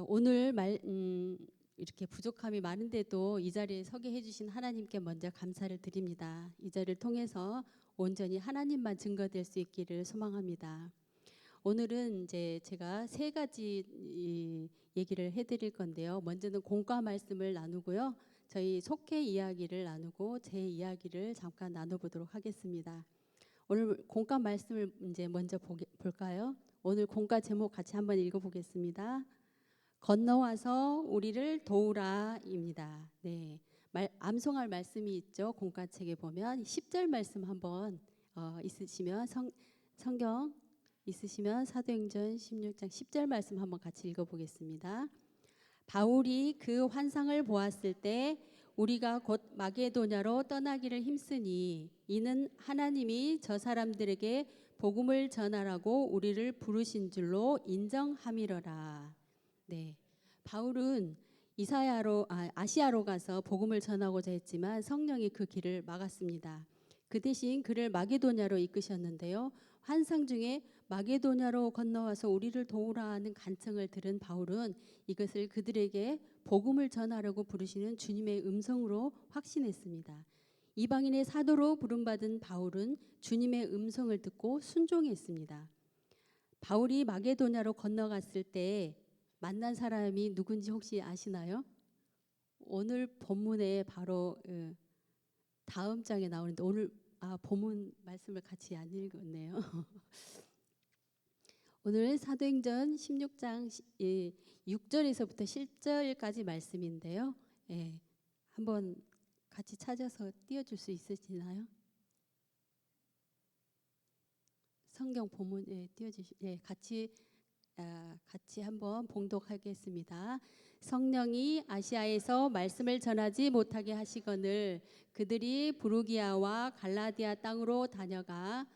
오늘 이렇게 부족함이 많은데도 이 자리에 서게 해주신 하나님께 먼저 감사를 드립니다. 이 자리를 통해서 온전히 하나님만 증거될 수 있기를 소망합니다. 오늘은 이제 제가 세 가지 얘기를 해드릴 건데요. 먼저는 공과 말씀을 나누고요. 저희 속회 이야기를 나누고 제 이야기를 잠깐 나눠보도록 하겠습니다. 오늘 공과 말씀을 이제 먼저 볼까요? 오늘 공과 제목 같이 한번 읽어보겠습니다. 건너와서 우리를 도우라입니다. 네, 암송할 말씀이 있죠. 공과책에 보면 10절 말씀 한번 있으시면 성경 있으시면 사도행전 16장 10절 말씀 한번 같이 읽어보겠습니다. 바울이 그 환상을 보았을 때 우리가 곧 마게도냐로 떠나기를 힘쓰니 이는 하나님이 저 사람들에게 복음을 전하라고 우리를 부르신 줄로 인정함이러라. 네, 바울은 아시아로 가서 복음을 전하고자 했지만 성령이 그 길을 막았습니다. 그 대신 그를 마게도냐로 이끄셨는데요. 환상 중에 마게도냐로 건너와서 우리를 도우라는 간청을 들은 바울은 이것을 그들에게 복음을 전하려고 부르시는 주님의 음성으로 확신했습니다. 이방인의 사도로 부름받은 바울은 주님의 음성을 듣고 순종했습니다. 바울이 마게도냐로 건너갔을 때 만난 사람이 누군지 혹시 아시나요? 오늘 본문에 바로 다음 장에 나오는데 오늘 본문 말씀을 같이 안 읽었네요. 오늘 사도행전 16장 6절에서부터 10절까지 말씀인데요. 한번 같이 찾아서 띄워줄 수 있으시나요? 성경 본문에 같이 한번 봉독하겠습니다. 성령이 아시아에서 말씀을 전하지 못하게 하시거늘 그들이 부르기아와 갈라디아 땅으로 다녀가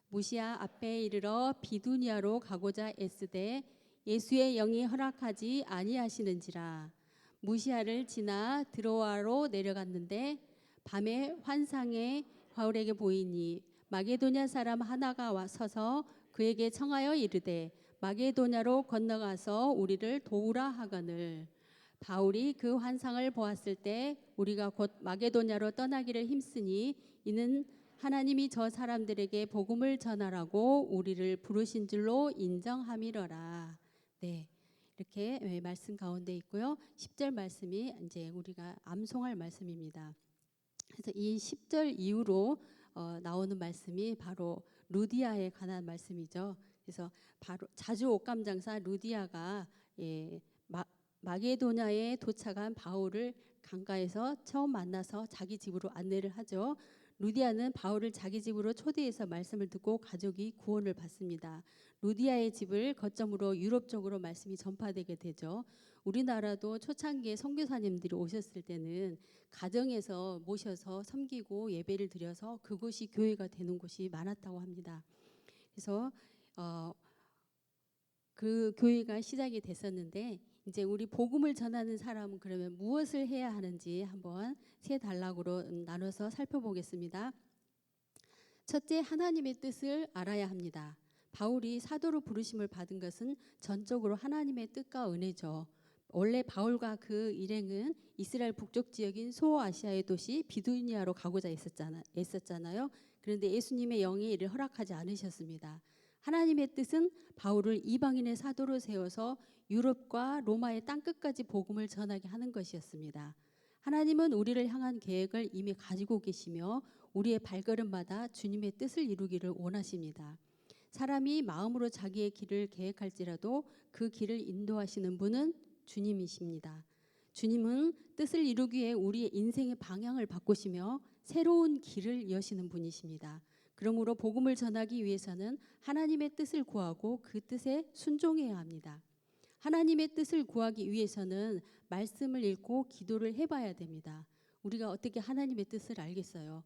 무시아 앞에 이르러 비두니아로 가고자 애쓰되 예수의 영이 허락하지 아니하시는지라. 무시아를 지나 드로아로 내려갔는데 밤에 환상에 바울에게 보이니 마게도냐 사람 하나가 와 서서 그에게 청하여 이르되 마게도냐로 건너가서 우리를 도우라 하거늘 바울이 그 환상을 보았을 때 우리가 곧 마게도냐로 떠나기를 힘쓰니 이는 하나님이 저 사람들에게 복음을 전하라고 우리를 부르신 줄로 인정함이러라. 네, 이렇게 말씀 가운데 있고요. 10절 말씀이 이제 우리가 암송할 말씀입니다. 그래서 이 10절 이후로 나오는 말씀이 바로 루디아에 관한 말씀이죠. 그래서 바로 자주 옷감장사 루디아가 마게도냐에 도착한 바울을 강가에서 처음 만나서 자기 집으로 안내를 하죠. 루디아는 바울을 자기 집으로 초대해서 말씀을 듣고 가족이 구원을 받습니다. 루디아의 집을 거점으로 유럽 쪽으로 말씀이 전파되게 되죠. 우리나라도 초창기에 선교사님들이 오셨을 때는 가정에서 모셔서 섬기고 예배를 드려서 그곳이 교회가 되는 곳이 많았다고 합니다. 그래서 그 교회가 시작이 됐었는데 이제 우리 복음을 전하는 사람은 그러면 무엇을 해야 하는지 한번 세 단락으로 나눠서 살펴보겠습니다. 첫째, 하나님의 뜻을 알아야 합니다. 바울이 사도로 부르심을 받은 것은 전적으로 하나님의 뜻과 은혜죠. 원래 바울과 그 일행은 이스라엘 북쪽 지역인 소아시아의 도시 비두니아로 가고자 했었잖아요. 그런데 예수님의 영이 이를 허락하지 않으셨습니다. 하나님의 뜻은 바울을 이방인의 사도로 세워서 유럽과 로마의 땅끝까지 복음을 전하게 하는 것이었습니다. 하나님은 우리를 향한 계획을 이미 가지고 계시며 우리의 발걸음마다 주님의 뜻을 이루기를 원하십니다. 사람이 마음으로 자기의 길을 계획할지라도 그 길을 인도하시는 분은 주님이십니다. 주님은 뜻을 이루기 위해 우리의 인생의 방향을 바꾸시며 새로운 길을 여시는 분이십니다. 그러므로 복음을 전하기 위해서는 하나님의 뜻을 구하고 그 뜻에 순종해야 합니다. 하나님의 뜻을 구하기 위해서는 말씀을 읽고 기도를 해봐야 됩니다. 우리가 어떻게 하나님의 뜻을 알겠어요?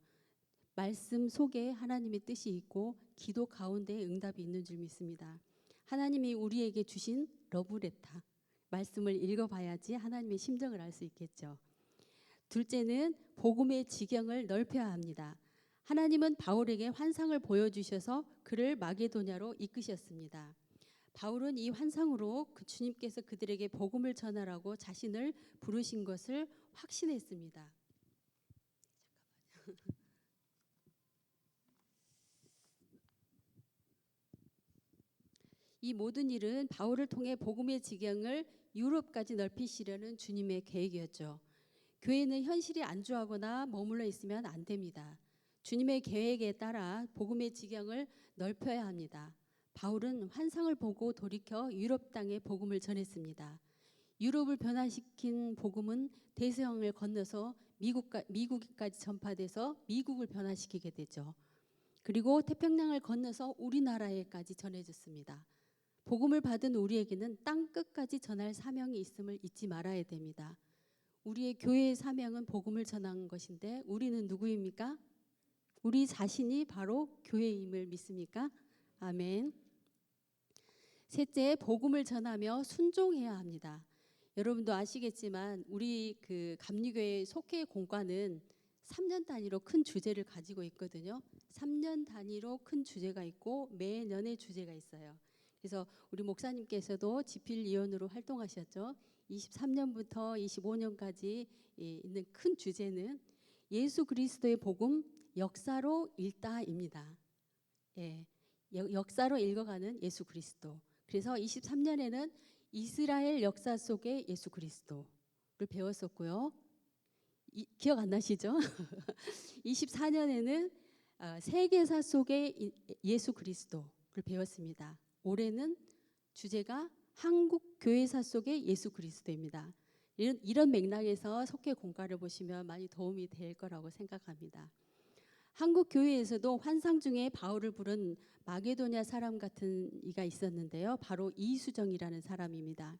말씀 속에 하나님의 뜻이 있고 기도 가운데 응답이 있는 줄 믿습니다. 하나님이 우리에게 주신 러브레터, 말씀을 읽어봐야지 하나님의 심정을 알 수 있겠죠. 둘째는 복음의 지경을 넓혀야 합니다. 하나님은 바울에게 환상을 보여주셔서 그를 마게도냐로 이끄셨습니다. 바울은 이 환상으로 그 주님께서 그들에게 복음을 전하라고 자신을 부르신 것을 확신했습니다. 이 모든 일은 바울을 통해 복음의 지경을 유럽까지 넓히시려는 주님의 계획이었죠. 교회는 현실이 안주하거나 머물러 있으면 안 됩니다. 주님의 계획에 따라 복음의 지경을 넓혀야 합니다. 바울은 환상을 보고 돌이켜 유럽 땅에 복음을 전했습니다. 유럽을 변화시킨 복음은 대서양을 건너서 미국까지 전파돼서 미국을 변화시키게 되죠. 그리고 태평양을 건너서 우리나라에까지 전해졌습니다. 복음을 받은 우리에게는 땅 끝까지 전할 사명이 있음을 잊지 말아야 됩니다. 우리의 교회의 사명은 복음을 전하는 것인데 우리는 누구입니까? 우리 자신이 바로 교회임을 믿습니까? 아멘. 셋째, 복음을 전하며 순종해야 합니다. 여러분도 아시겠지만 우리 그 감리교회 속회 공과는 3년 단위로 큰 주제를 가지고 있거든요. 3년 단위로 큰 주제가 있고 매년의 주제가 있어요. 그래서 우리 목사님께서도 집필위원으로 활동하셨죠. 23년부터 25년까지 있는 큰 주제는 예수 그리스도의 복음 역사로 읽다입니다. 예, 역사로 읽어가는 예수 그리스도. 그래서 23년에는 이스라엘 역사 속의 예수 그리스도를 배웠었고요. 기억 안 나시죠? 24년에는 세계사 속의 예수 그리스도를 배웠습니다. 올해는 주제가 한국 교회사 속의 예수 그리스도입니다. 이런 맥락에서 속회 공과를 보시면 많이 도움이 될 거라고 생각합니다. 한국 교회에서도 환상 중에 바울을 부른 마게도냐 사람 같은 이가 있었는데요. 바로 이수정이라는 사람입니다.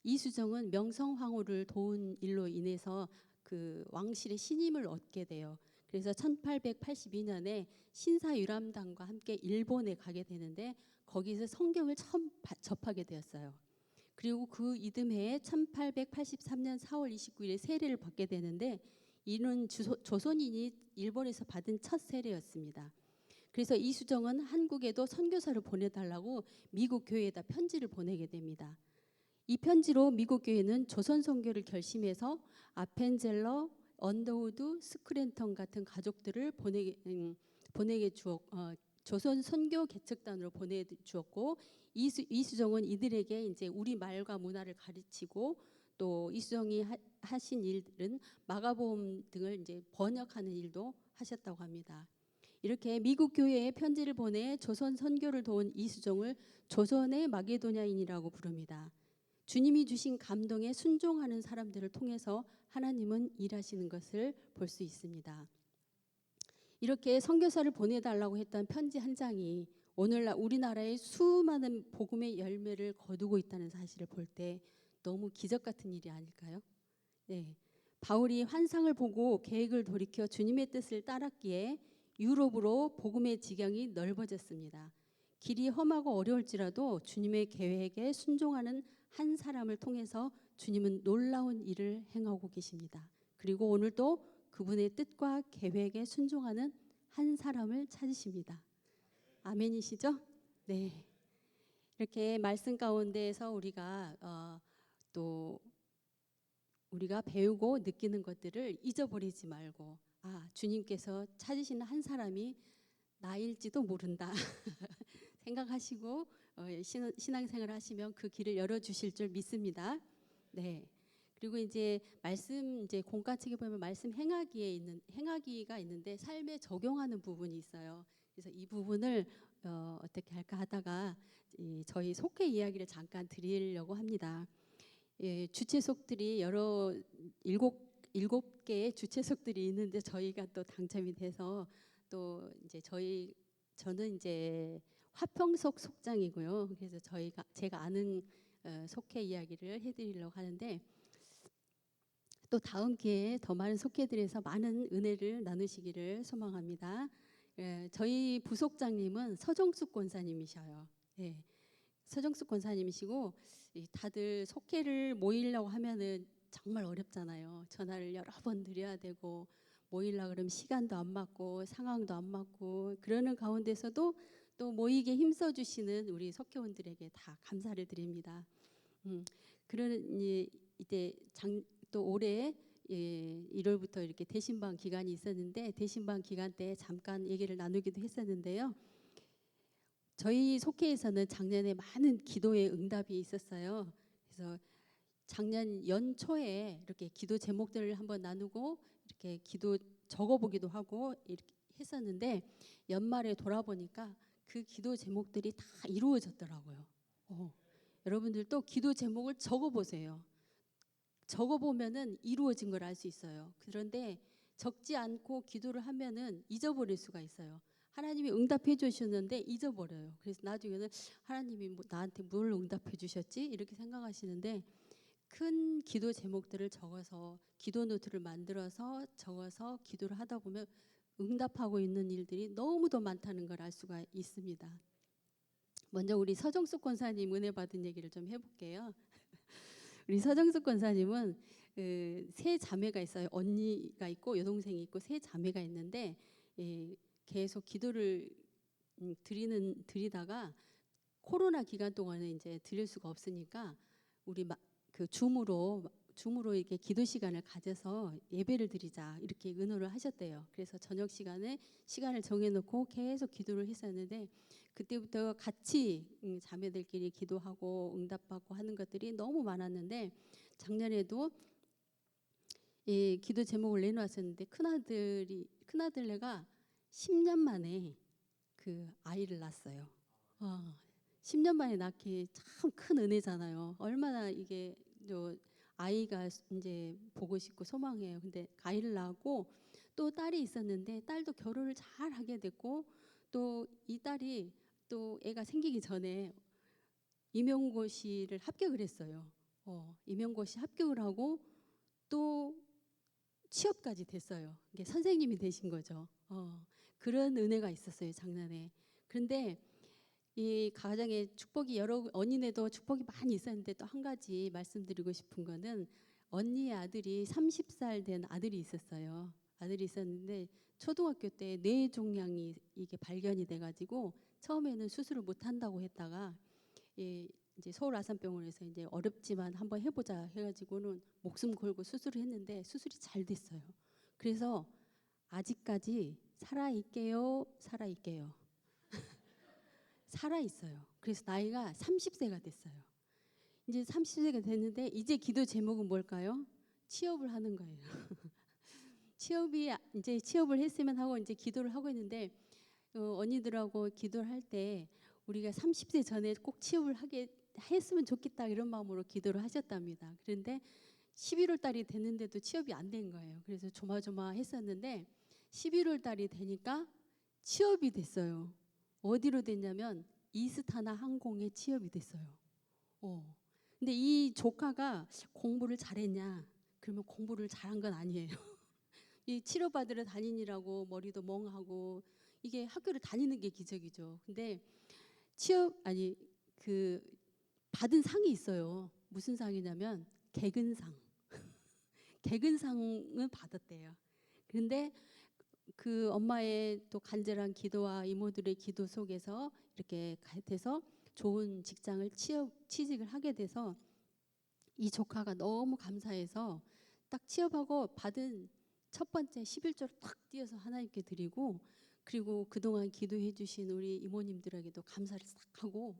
이수정은 명성황후를 도운 일로 인해서 그 왕실의 신임을 얻게 돼요. 그래서 1882년에 신사유람단과 함께 일본에 가게 되는데 거기서 성경을 처음 접하게 되었어요. 그리고 그 이듬해에 1883년 4월 29일에 세례를 받게 되는데 이는 조선인이 일본에서 받은 첫 세례였습니다. 그래서 이수정은 한국에도 선교사를 보내달라고 미국 교회에다 편지를 보내게 됩니다. 이 편지로 미국 교회는 조선 선교를 결심해서 아펜젤러, 언더우드, 스크랜턴 같은 가족들을 보내게 조선 선교 개척단으로 보내주었고 이수정은 이들에게 이제 우리 말과 문화를 가르치고 또 이수정이 하신 일은 마가복음 등을 이제 번역하는 일도 하셨다고 합니다. 이렇게 미국 교회에 편지를 보내 조선 선교를 도운 이수정을 조선의 마게도냐인이라고 부릅니다. 주님이 주신 감동에 순종하는 사람들을 통해서 하나님은 일하시는 것을 볼 수 있습니다. 이렇게 선교사를 보내달라고 했던 편지 한 장이 오늘날 우리나라에 수많은 복음의 열매를 거두고 있다는 사실을 볼 때 너무 기적 같은 일이 아닐까요? 네, 바울이 환상을 보고 계획을 돌이켜 주님의 뜻을 따랐기에 유럽으로 복음의 지경이 넓어졌습니다. 길이 험하고 어려울지라도 주님의 계획에 순종하는 한 사람을 통해서 주님은 놀라운 일을 행하고 계십니다. 그리고 오늘도 그분의 뜻과 계획에 순종하는 한 사람을 찾으십니다. 아멘이시죠? 네. 이렇게 말씀 가운데에서 우리가 우리가 배우고 느끼는 것들을 잊어버리지 말고 주님께서 찾으시는 한 사람이 나일지도 모른다 생각하시고 신앙생활 하시면 그 길을 열어주실 줄 믿습니다. 네. 그리고 이제 말씀 이제 공과책에 보면 말씀 행하기가 있는데 삶에 적용하는 부분이 있어요. 그래서 이 부분을 어떻게 할까 하다가 저희 속회 이야기를 잠깐 드리려고 합니다. 주체속들이 일곱 개의 주체속들이 있는데 저희가 또 당첨이 돼서 또 이제 저는 이제 화평속 속장이고요. 그래서 제가 아는 속회 이야기를 해드리려고 하는데 또 다음 기회에 더 많은 속회들에서 많은 은혜를 나누시기를 소망합니다. 저희 부속장님은 서정숙 권사님이셔요. 네, 서정숙 권사님이시고 다들 속회를 모이려고 하면은 정말 어렵잖아요. 전화를 여러 번 드려야 되고 모이려고 그러면 시간도 안 맞고 상황도 안 맞고 그러는 가운데서도 또 모이게 힘써 주시는 우리 석회원들에게 다 감사를 드립니다. 그러니 이제 또 올해 1월부터 이렇게 대신방 기간이 있었는데 대신방 기간 때 잠깐 얘기를 나누기도 했었는데요. 저희 속회에서는 작년에 많은 기도의 응답이 있었어요. 그래서 작년 연초에 이렇게 기도 제목들을 한번 나누고 이렇게 기도 적어보기도 하고 이렇게 했었는데 연말에 돌아보니까 그 기도 제목들이 다 이루어졌더라고요. 여러분들도 기도 제목을 적어보세요. 적어보면은 이루어진 걸 알 수 있어요. 그런데 적지 않고 기도를 하면은 잊어버릴 수가 있어요. 하나님이 응답해 주셨는데 잊어버려요. 그래서 나중에는 하나님이 나한테 뭘 응답해 주셨지? 이렇게 생각하시는데 큰 기도 제목들을 적어서 기도 노트를 만들어서 적어서 기도를 하다 보면 응답하고 있는 일들이 너무도 많다는 걸 알 수가 있습니다. 먼저 우리 서정숙 권사님 은혜 받은 얘기를 좀 해볼게요. 우리 서정숙 권사님은 세 자매가 있어요. 언니가 있고 여동생이 있고 세 자매가 있는데 계속 기도를 드리다가 코로나 기간 동안에 이제 드릴 수가 없으니까 우리 그 줌으로 이렇게 기도 시간을 가져서 예배를 드리자 이렇게 의논을 하셨대요. 그래서 저녁 시간에 시간을 정해놓고 계속 기도를 했었는데 그때부터 같이 자매들끼리 기도하고 응답받고 하는 것들이 너무 많았는데 작년에도 기도 제목을 내놓았었는데 큰아들내가 10년 만에 그 아이를 낳았어요. 10년 만에 낳기 참 큰 은혜잖아요. 얼마나 이게 아이가 이제 보고 싶고 소망해요. 근데 아이를 낳고 또 딸이 있었는데 딸도 결혼을 잘 하게 됐고 또 이 딸이 또 애가 생기기 전에 임용고시를 합격을 했어요. 임용고시 합격을 하고 또 취업까지 됐어요. 이게 선생님이 되신 거죠. 그런 은혜가 있었어요, 작년에. 그런데 이 가정에 축복이 언니네도 축복이 많이 있었는데 또 한 가지 말씀드리고 싶은 거는 언니의 아들이 30살 된 아들이 있었어요. 아들이 있었는데 초등학교 때 뇌종양이 이게 발견이 돼가지고 처음에는 수술을 못 한다고 했다가 이제 서울 아산병원에서 이제 어렵지만 한번 해보자 해가지고는 목숨 걸고 수술을 했는데 수술이 잘 됐어요. 그래서 아직까지 살아있게요. 살아있어요. 그래서 나이가 30세가 됐어요. 이제 30세가 됐는데 이제 기도 제목은 뭘까요? 취업을 하는 거예요. 이제 취업을 했으면 하고 이제 기도를 하고 있는데 언니들하고 기도를 할 때 우리가 30세 전에 꼭 취업을 했으면 좋겠다 이런 마음으로 기도를 하셨답니다. 그런데 11월 달이 됐는데도 취업이 안 된 거예요. 그래서 조마조마했었는데 11월 달이 되니까 취업이 됐어요. 어디로 됐냐면 이스타나 항공에 취업이 됐어요. 근데 이 조카가 공부를 잘했냐? 그러면 공부를 잘한 건 아니에요. 이 치료받으러 다니느라고 머리도 멍하고 이게 학교를 다니는 게 기적이죠. 근데 그 받은 상이 있어요. 무슨 상이냐면 개근상. 개근상을 받았대요. 그런데 그 엄마의 또 간절한 기도와 이모들의 기도 속에서 이렇게 돼서 좋은 직장을 취직을 하게 돼서 이 조카가 너무 감사해서 딱 취업하고 받은 첫 번째 11조를 탁 띄어서 하나님께 드리고 그리고 그동안 기도해 주신 우리 이모님들에게도 감사를 싹 하고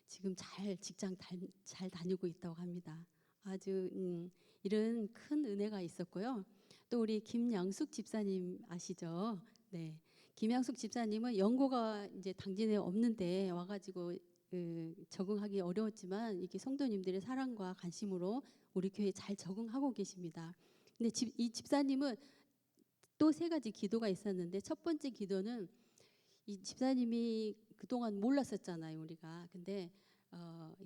지금 직장 잘 다니고 있다고 합니다. 아주 이런 큰 은혜가 있었고요. 또 우리 김양숙 집사님 아시죠? 네, 김양숙 집사님은 연고가 이제 당진에 없는데 와가지고 적응하기 어려웠지만 이게 성도님들의 사랑과 관심으로 우리 교회에 잘 적응하고 계십니다. 근데 이 집사님은 또 세 가지 기도가 있었는데 첫 번째 기도는 이 집사님이 그동안 몰랐었잖아요, 우리가. 근데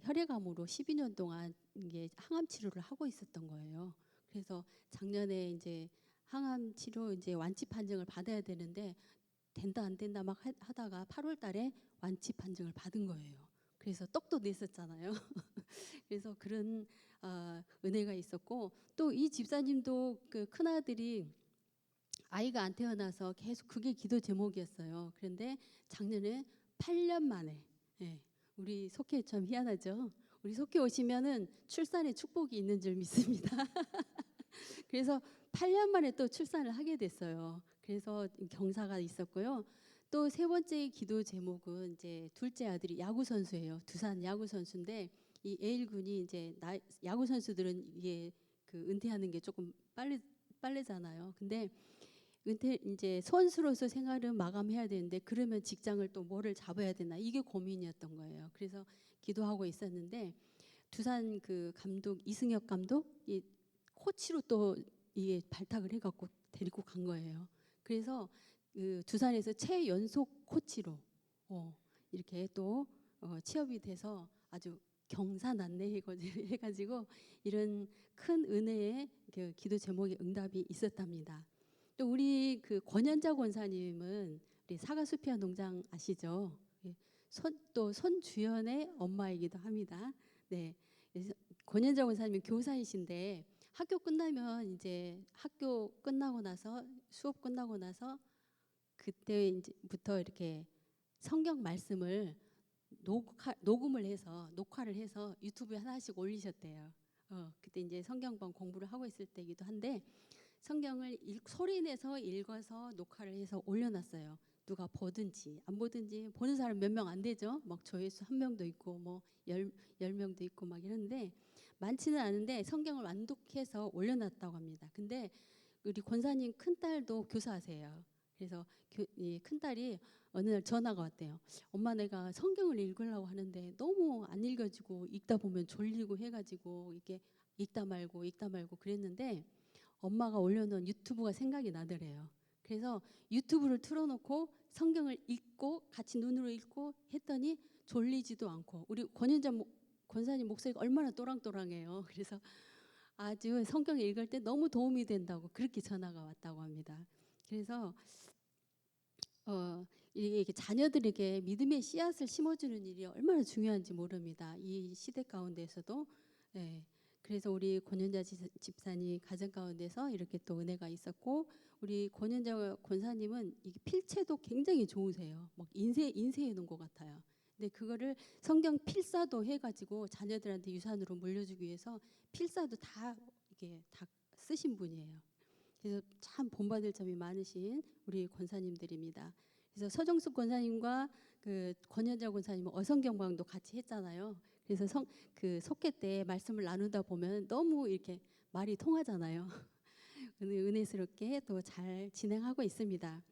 혈액암으로 12년 동안 이게 항암 치료를 하고 있었던 거예요. 그래서 작년에 이제 항암 치료 이제 완치 판정을 받아야 되는데 된다 안 된다 막 하다가 8월 달에 완치 판정을 받은 거예요. 그래서 떡도 냈었잖아요. 그래서 그런 은혜가 있었고 또 이 집사님도 그 큰아들이 아이가 안 태어나서 계속 그게 기도 제목이었어요. 그런데 작년에 8년 만에. 예, 우리 속회 참 희한하죠. 우리 속회 오시면은 출산의 축복이 있는 줄 믿습니다. 그래서 8년 만에 또 출산을 하게 됐어요. 그래서 경사가 있었고요. 또 세 번째 기도 제목은 이제 둘째 아들이 야구 선수예요. 두산 야구 선수인데 이 에일 군이 이제 야구 선수들은 이게 그 은퇴하는 게 조금 빨리잖아요. 근데 은퇴 이제 선수로서 생활은 마감해야 되는데 그러면 직장을 또 뭐를 잡아야 되나 이게 고민이었던 거예요. 그래서 기도하고 있었는데 두산 그 감독 이승엽 감독이 코치로 또 이게 발탁을 해갖고 데리고 간 거예요. 그래서 그 두산에서 최연속 코치로 이렇게 또 취업이 돼서 아주 경사난내 해가지고 이런 큰 은혜의 그 기도 제목의 응답이 있었답니다. 또 우리 그 권현자 권사님은 우리 사과수피아 농장 아시죠? 또 손주연의 엄마이기도 합니다. 네, 권현자 권사님은 교사이신데 학교 끝나면 이제 학교 끝나고 나서 수업 끝나고 나서 그때 이제부터 이렇게 성경 말씀을 녹화를 해서 유튜브에 하나씩 올리셨대요. 그때 이제 성경방 공부를 하고 있을 때이기도 한데 성경을 소리내서 읽어서 녹화를 해서 올려놨어요. 누가 보든지 안 보든지 보는 사람 몇 명 안 되죠. 막 조회수 1명도 있고 뭐 10명도 있고 막 이런데 많지는 않은데 성경을 완독해서 올려놨다고 합니다. 근데 우리 권사님 큰딸도 교사하세요. 그래서 이 큰딸이 어느 날 전화가 왔대요. 엄마 내가 성경을 읽으려고 하는데 너무 안 읽어지고 읽다 보면 졸리고 해가지고 이게 읽다 말고 그랬는데 엄마가 올려놓은 유튜브가 생각이 나더래요. 그래서 유튜브를 틀어놓고 성경을 읽고 같이 눈으로 읽고 했더니 졸리지도 않고 우리 권현자 권사님 목소리가 얼마나 또랑또랑해요. 그래서 아주 성경 읽을 때 너무 도움이 된다고 그렇게 전화가 왔다고 합니다. 그래서 이게 자녀들에게 믿음의 씨앗을 심어주는 일이 얼마나 중요한지 모릅니다. 이 시대 가운데서도. 네. 그래서 우리 권현자 집사님 가정 가운데서 이렇게 또 은혜가 있었고 우리 권현자 권사님은 이게 필체도 굉장히 좋으세요. 막 인쇄해 놓은 것 같아요. 근데 그거를 성경 필사도 해가지고 자녀들한테 유산으로 물려주기 위해서 필사도 다 이게 다 쓰신 분이에요. 그래서 참 본받을 점이 많으신 우리 권사님들입니다. 그래서 서정숙 권사님과 그 권현자 권사님은 어성경방도 같이 했잖아요. 그래서 그 속회 때 말씀을 나누다 보면 너무 이렇게 말이 통하잖아요. 은혜스럽게 또 잘 진행하고 있습니다.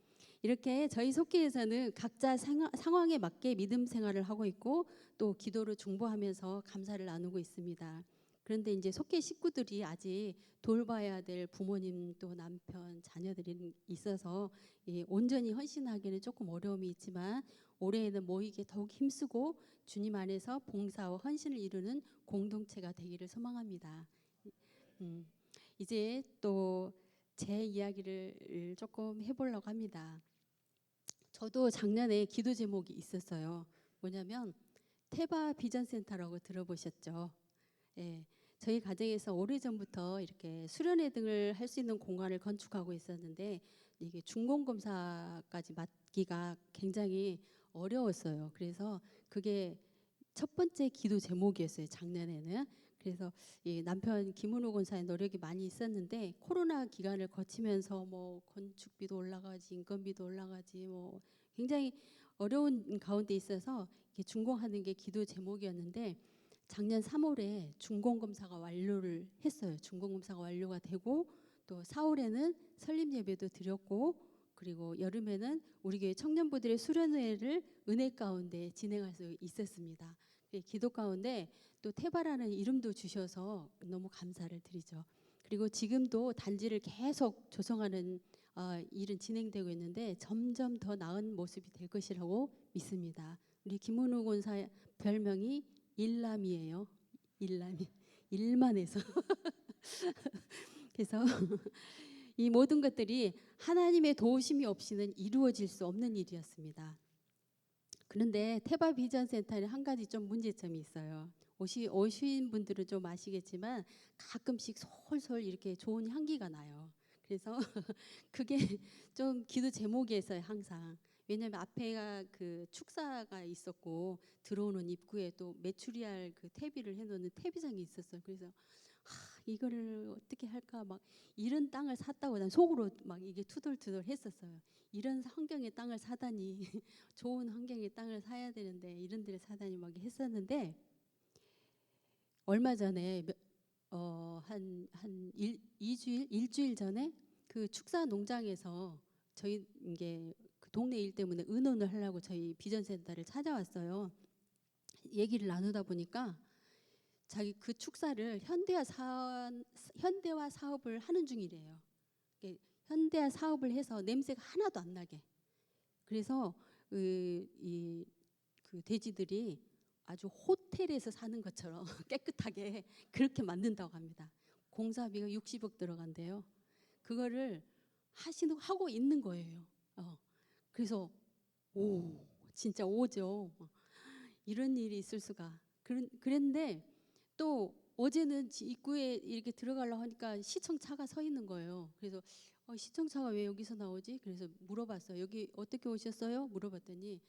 이렇게 저희 속회에서는 각자 상황에 맞게 믿음 생활을 하고 있고 또 기도를 중보하면서 감사를 나누고 있습니다. 그런데 이제 속회 식구들이 아직 돌봐야 될 부모님 또 남편 자녀들이 있어서 온전히 헌신하기는 조금 어려움이 있지만 올해에는 모이게 더욱 힘쓰고 주님 안에서 봉사와 헌신을 이루는 공동체가 되기를 소망합니다. 이제 또 제 이야기를 조금 해보려고 합니다. 저도 작년에 기도 제목이 있었어요. 뭐냐면 태바 비전센터라고 들어보셨죠? 예, 저희 가정에서 오래전부터 이렇게 수련회 등을 할 수 있는 공간을 건축하고 있었는데 이게 준공검사까지 맡기가 굉장히 어려웠어요. 그래서 그게 첫 번째 기도 제목이었어요. 작년에는. 그래서 남편 김은호 권사의 노력이 많이 있었는데 코로나 기간을 거치면서 뭐 건축비도 올라가지 인건비도 올라가지 뭐 굉장히 어려운 가운데 있어서 준공하는 게 기도 제목이었는데 작년 3월에 준공검사가 완료를 했어요. 준공검사가 완료가 되고 또 4월에는 설립 예배도 드렸고 그리고 여름에는 우리 교회 청년부들의 수련회를 은혜 가운데 진행할 수 있었습니다. 기도 가운데 또 태바라는 이름도 주셔서 너무 감사를 드리죠. 그리고 지금도 단지를 계속 조성하는 일은 진행되고 있는데 점점 더 나은 모습이 될 것이라고 믿습니다. 우리 김은우 권사 별명이 일남이에요. 일만해서. 그래서 이 모든 것들이 하나님의 도우심이 없이는 이루어질 수 없는 일이었습니다. 그런데 태바 비전센터는 한 가지 좀 문제점이 있어요. 오신 분들은 좀 아시겠지만 가끔씩 솔솔 이렇게 좋은 향기가 나요. 그래서 그게 좀 기도 제목이었어요. 항상. 왜냐하면 앞에가 그 축사가 있었고 들어오는 입구에 또 메추리알 그 퇴비를 해놓는 퇴비장이 있었어요. 그래서 이거를 어떻게 할까 막 이런 땅을 샀다고 난 속으로 막 이게 투덜투덜 했었어요. 이런 환경의 땅을 사다니 좋은 환경의 땅을 사야 되는데 이런 데를 사다니 막 했었는데 얼마 전에 한 일주일 전에 그 축사 농장에서 저희 이게 그 동네 일 때문에 의논을 하려고 저희 비전센터를 찾아왔어요. 얘기를 나누다 보니까 자기 그 축사를 현대화 사업을 하는 중이래요. 현대화 사업을 해서 냄새가 하나도 안 나게. 그래서 그 돼지들이 아주 호텔에서 사는 것처럼 깨끗하게 그렇게 만든다고 합니다. 공사비가 60억 들어간대요. 그거를 하고 있는 거예요. 그래서 진짜 오죠. 이런 일이 있을 수가. 그런데 또 어제는 입구에 이렇게 들어가려고 하니까 시청차가 서 있는 거예요. 그래서 시청차가 왜 여기서 나오지? 그래서 물어봤어요. 여기 어떻게 오셨어요? 물어봤더니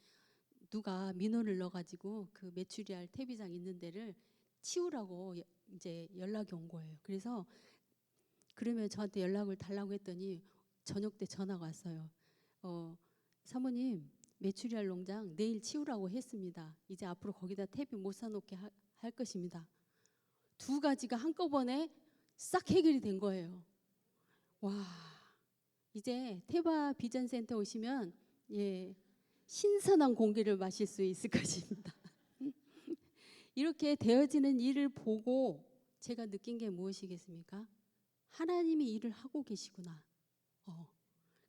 누가 민원을 넣어가지고 그 메추리알 퇴비장 있는 데를 치우라고 이제 연락이 온 거예요. 그래서 그러면 저한테 연락을 달라고 했더니 저녁 때 전화가 왔어요. 사모님 메추리알 농장 내일 치우라고 했습니다. 이제 앞으로 거기다 퇴비 못 사놓게 할 것입니다. 두 가지가 한꺼번에 싹 해결이 된 거예요. 와, 이제 태바 비전센터 오시면 신선한 공기를 마실 수 있을 것입니다. 이렇게 되어지는 일을 보고 제가 느낀 게 무엇이겠습니까? 하나님이 일을 하고 계시구나.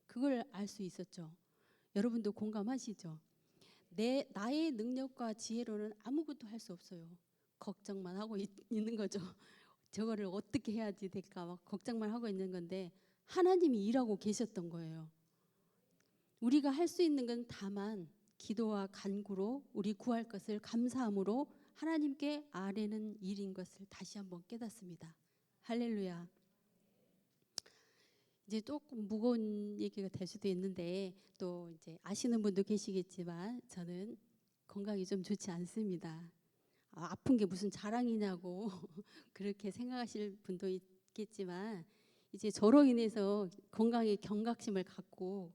그걸 알 수 있었죠. 여러분도 공감하시죠? 나의 능력과 지혜로는 아무것도 할 수 없어요. 걱정만 하고 있는 거죠. 저거를 어떻게 해야지 될까 막 걱정만 하고 있는 건데 하나님이 일하고 계셨던 거예요. 우리가 할 수 있는 건 다만 기도와 간구로 우리 구할 것을 감사함으로 하나님께 아뢰는 일인 것을 다시 한번 깨닫습니다. 할렐루야. 이제 조금 무거운 얘기가 될 수도 있는데 또 이제 아시는 분도 계시겠지만 저는 건강이 좀 좋지 않습니다. 아픈 게 무슨 자랑이냐고 그렇게 생각하실 분도 있겠지만 이제 저로 인해서 건강에 경각심을 갖고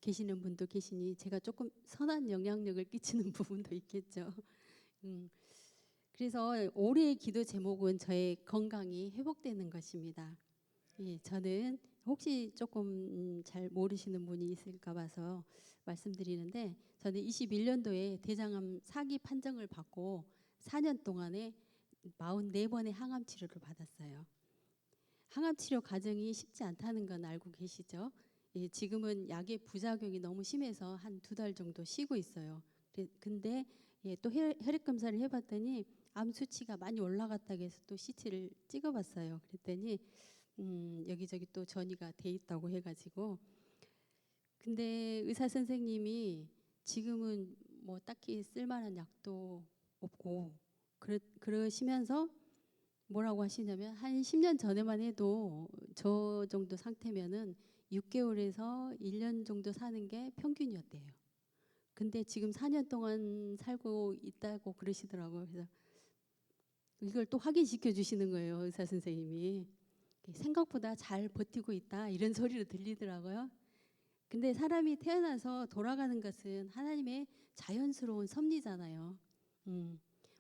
계시는 분도 계시니 제가 조금 선한 영향력을 끼치는 부분도 있겠죠. 그래서 올해의 기도 제목은 저의 건강이 회복되는 것입니다. 저는 혹시 조금 잘 모르시는 분이 있을까 봐서 말씀드리는데 저는 21년도에 대장암 4기 판정을 받고 4년 동안에 44번의 항암 치료를 받았어요. 항암 치료 과정이 쉽지 않다는 건 알고 계시죠? 지금은 약의 부작용이 너무 심해서 한 2달 정도 쉬고 있어요. 근데 또 혈액 검사를 해봤더니 암 수치가 많이 올라갔다고 해서 또 CT를 찍어봤어요. 그랬더니 여기저기 또 전이가 돼 있다고 해가지고 근데 의사 선생님이 지금은 뭐 딱히 쓸만한 약도 없고 그러시면서 뭐라고 하시냐면 한 10년 전에만 해도 저 정도 상태면은 6개월에서 1년 정도 사는 게 평균이었대요. 근데 지금 4년 동안 살고 있다고 그러시더라고요. 그래서 이걸 또 확인시켜 주시는 거예요. 의사 선생님이. 생각보다 잘 버티고 있다 이런 소리로 들리더라고요. 근데 사람이 태어나서 돌아가는 것은 하나님의 자연스러운 섭리잖아요.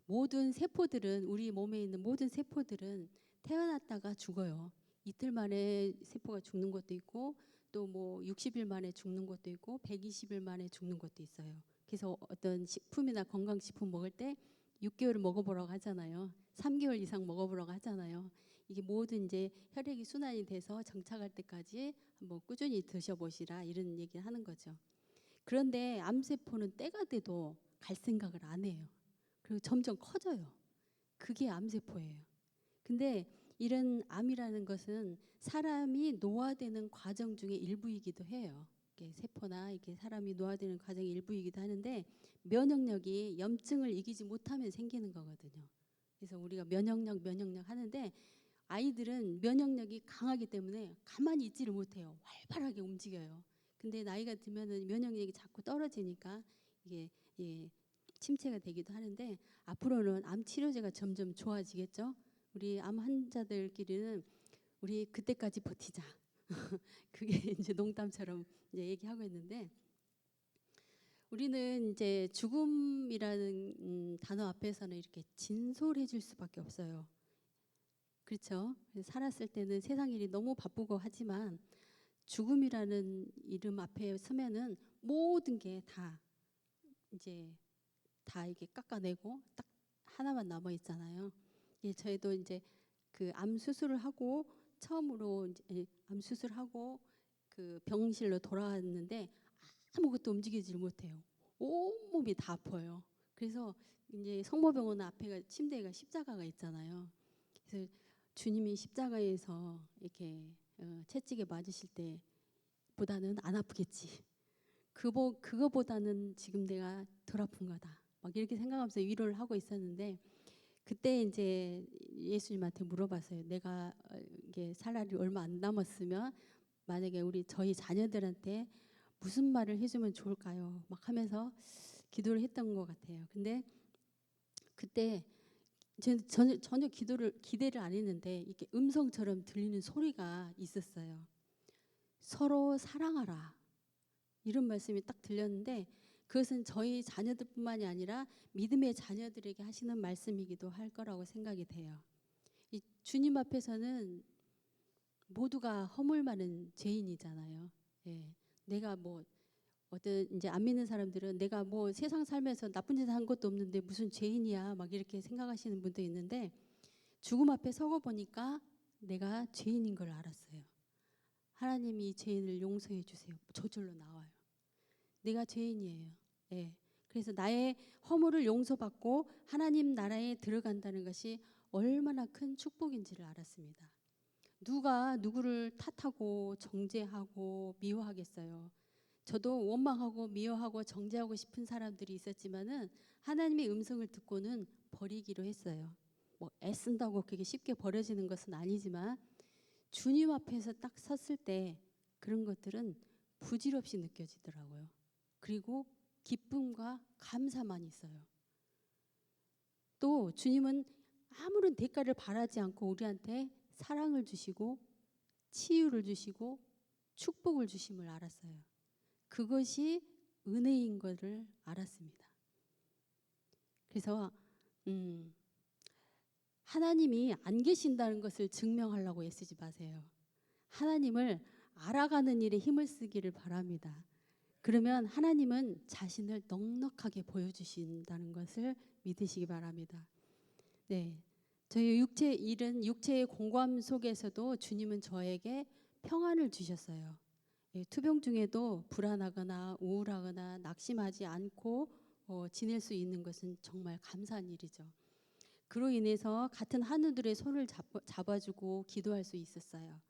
모든 세포들은 우리 몸에 있는 모든 세포들은 태어났다가 죽어요. 이틀 만에 세포가 죽는 것도 있고 또 뭐 60일 만에 죽는 것도 있고 120일 만에 죽는 것도 있어요. 그래서 어떤 식품이나 건강식품 먹을 때 6개월 먹어보라고 하잖아요. 3개월 이상 먹어보라고 하잖아요. 이게 모든 이제 혈액이 순환이 돼서 정착할 때까지 한번 꾸준히 드셔보시라 이런 얘기를 하는 거죠. 그런데 암세포는 때가 돼도 갈 생각을 안 해요. 그리고 점점 커져요. 그게 암세포예요. 근데 이런 암이라는 것은 사람이 노화되는 과정 중에 일부이기도 해요. 이게 세포나 이렇게 사람이 노화되는 과정의 일부이기도 하는데 면역력이 염증을 이기지 못하면 생기는 거거든요. 그래서 우리가 면역력 하는데 아이들은 면역력이 강하기 때문에 가만히 있지를 못해요. 활발하게 움직여요. 근데 나이가 들면은 면역력이 자꾸 떨어지니까 이게 침체가 되기도 하는데 앞으로는 암 치료제가 점점 좋아지겠죠. 우리 암 환자들끼리는 우리 그때까지 버티자. 그게 이제 농담처럼 이제 얘기하고 있는데 우리는 이제 죽음이라는 단어 앞에서는 이렇게 진솔해질 수밖에 없어요. 그렇죠? 살았을 때는 세상 일이 너무 바쁘고 하지만 죽음이라는 이름 앞에 서면은 모든 게 다 이제 다 이게 깎아내고 딱 하나만 남아 있잖아요. 예, 저희도 이제 그 암 수술을 하고 처음으로 이제 암 수술하고 그 병실로 돌아왔는데 아무것도 움직이지를 못해요. 온몸이 다 아파요. 그래서 이제 성모병원 앞에 침대가 십자가가 있잖아요. 그래서 주님이 십자가에서 이렇게 채찍에 맞으실 때보다는 안 아프겠지. 그거보다는 지금 내가 덜 아픈 거다. 막 이렇게 생각하면서 위로를 하고 있었는데 그때 이제 예수님한테 물어봤어요. 내가 이게 살 날이 얼마 안 남았으면 만약에 저희 자녀들한테 무슨 말을 해주면 좋을까요? 막 하면서 기도를 했던 것 같아요. 근데 그때 전혀 기대를 안 했는데 이렇게 음성처럼 들리는 소리가 있었어요. 서로 사랑하라. 이런 말씀이 딱 들렸는데 그것은 저희 자녀들뿐만이 아니라 믿음의 자녀들에게 하시는 말씀이기도 할 거라고 생각이 돼요. 이 주님 앞에서는 모두가 허물 많은 죄인이잖아요. 예. 내가 뭐 어떤 이제 안 믿는 사람들은 내가 뭐 세상 살면서 나쁜 짓 한 것도 없는데 무슨 죄인이야 막 이렇게 생각하시는 분도 있는데 죽음 앞에 서고 보니까 내가 죄인인 걸 알았어요. 하나님이 이 죄인을 용서해 주세요. 저절로 나와요. 내가 죄인이에요. 예. 그래서 나의 허물을 용서받고 하나님 나라에 들어간다는 것이 얼마나 큰 축복인지를 알았습니다. 누가 누구를 탓하고 정죄하고 미워하겠어요. 저도 원망하고 미워하고 정죄하고 싶은 사람들이 있었지만은 하나님의 음성을 듣고는 버리기로 했어요. 뭐 애쓴다고 그게 쉽게 버려지는 것은 아니지만 주님 앞에서 딱 섰을 때 그런 것들은 부질없이 느껴지더라고요. 그리고 기쁨과 감사만 있어요. 또 주님은 아무런 대가를 바라지 않고 우리한테 사랑을 주시고 치유를 주시고 축복을 주심을 알았어요. 그것이 은혜인 것을 알았습니다. 그래서 하나님이 안 계신다는 것을 증명하려고 애쓰지 마세요. 하나님을 알아가는 일에 힘을 쓰기를 바랍니다. 그러면 하나님은 자신을 넉넉하게 보여주신다는 것을 믿으시기 바랍니다. 네, 저희 육체의 공고함 속에서도 주님은 저에게 평안을 주셨어요. 투병 중에도 불안하거나 우울하거나 낙심하지 않고 지낼 수 있는 것은 정말 감사한 일이죠. 그로 인해서 같은 한우들의 손을 잡아주고 기도할 수 있었어요.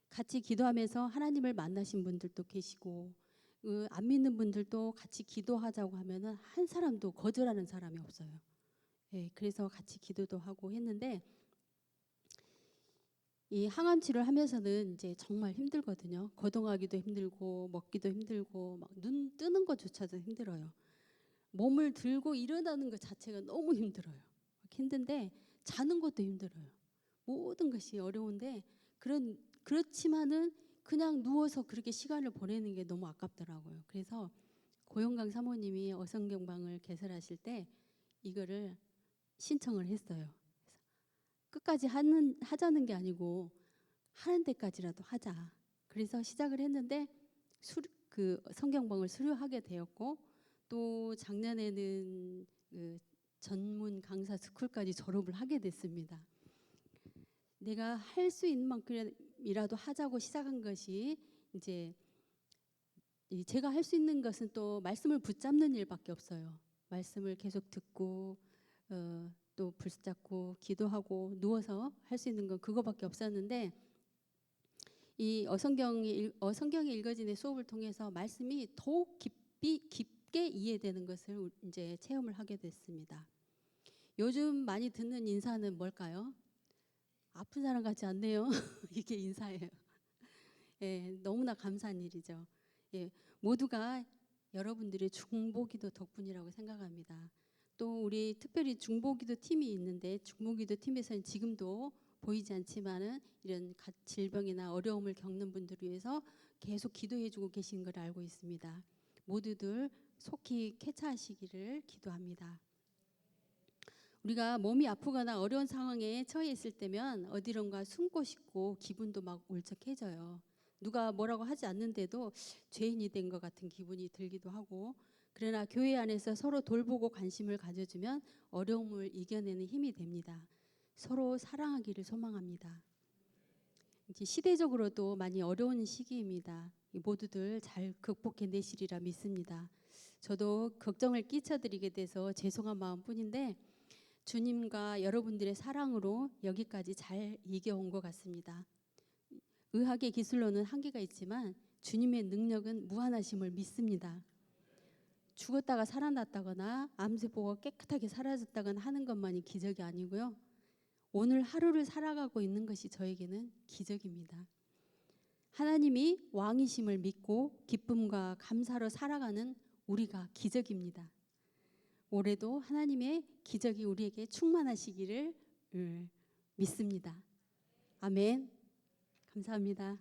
같이 기도하면서 하나님을 만나신 분들도 계시고 안 믿는 분들도 같이 기도하자고 하면은 한 사람도 거절하는 사람이 없어요. 예, 그래서 같이 기도도 하고 했는데 이 항암 치료를 하면서는 이제 정말 힘들거든요. 거동하기도 힘들고 먹기도 힘들고 막 눈 뜨는 것조차도 힘들어요. 몸을 들고 일어나는 것 자체가 너무 힘들어요. 힘든데 자는 것도 힘들어요. 모든 것이 어려운데 그렇지만은 그냥 누워서 그렇게 시간을 보내는 게 너무 아깝더라고요. 그래서 고영강 사모님이 어성경방을 개설하실 때 이거를 신청을 했어요. 끝까지 하자는 게 아니고 하는 데까지라도 하자. 그래서 시작을 했는데 그 성경방을 수료하게 되었고 또 작년에는 그 전문 강사 스쿨까지 졸업을 하게 됐습니다. 내가 할 수 있는 만큼이라도 하자고 시작한 것이 이제 제가 할 수 있는 것은 또 말씀을 붙잡는 일밖에 없어요. 말씀을 계속 듣고 또 붙잡고 기도하고 누워서 할 수 있는 건 그거밖에 없었는데 이 어성경이 읽어지는 수업을 통해서 말씀이 더욱 깊게 이해되는 것을 이제 체험을 하게 됐습니다. 요즘 많이 듣는 인사는 뭘까요? 아픈 사람 같지 않네요. 이게 인사예요. 예, 너무나 감사한 일이죠. 모두가 여러분들의 중보기도 덕분이라고 생각합니다. 또 우리 특별히 중보기도 팀이 있는데 중보기도 팀에서는 지금도 보이지 않지만은 이런 질병이나 어려움을 겪는 분들을 위해서 계속 기도해주고 계신 걸 알고 있습니다. 모두들 속히 쾌차하시기를 기도합니다. 우리가 몸이 아프거나 어려운 상황에 처해 있을 때면 어디론가 숨고 싶고 기분도 막 울적해져요. 누가 뭐라고 하지 않는데도 죄인이 된 것 같은 기분이 들기도 하고, 그러나 교회 안에서 서로 돌보고 관심을 가져주면 어려움을 이겨내는 힘이 됩니다. 서로 사랑하기를 소망합니다. 이제 시대적으로도 많이 어려운 시기입니다. 모두들 잘 극복해내시리라 믿습니다. 저도 걱정을 끼쳐드리게 돼서 죄송한 마음뿐인데 주님과 여러분들의 사랑으로 여기까지 잘 이겨온 것 같습니다. 의학의 기술로는 한계가 있지만 주님의 능력은 무한하심을 믿습니다. 죽었다가 살아났다거나 암세포가 깨끗하게 사라졌다거나 하는 것만이 기적이 아니고요. 오늘 하루를 살아가고 있는 것이 저에게는 기적입니다. 하나님이 왕이심을 믿고 기쁨과 감사로 살아가는 우리가 기적입니다. 올해도 하나님의 기적이 우리에게 충만하시기를 믿습니다. 아멘. 감사합니다.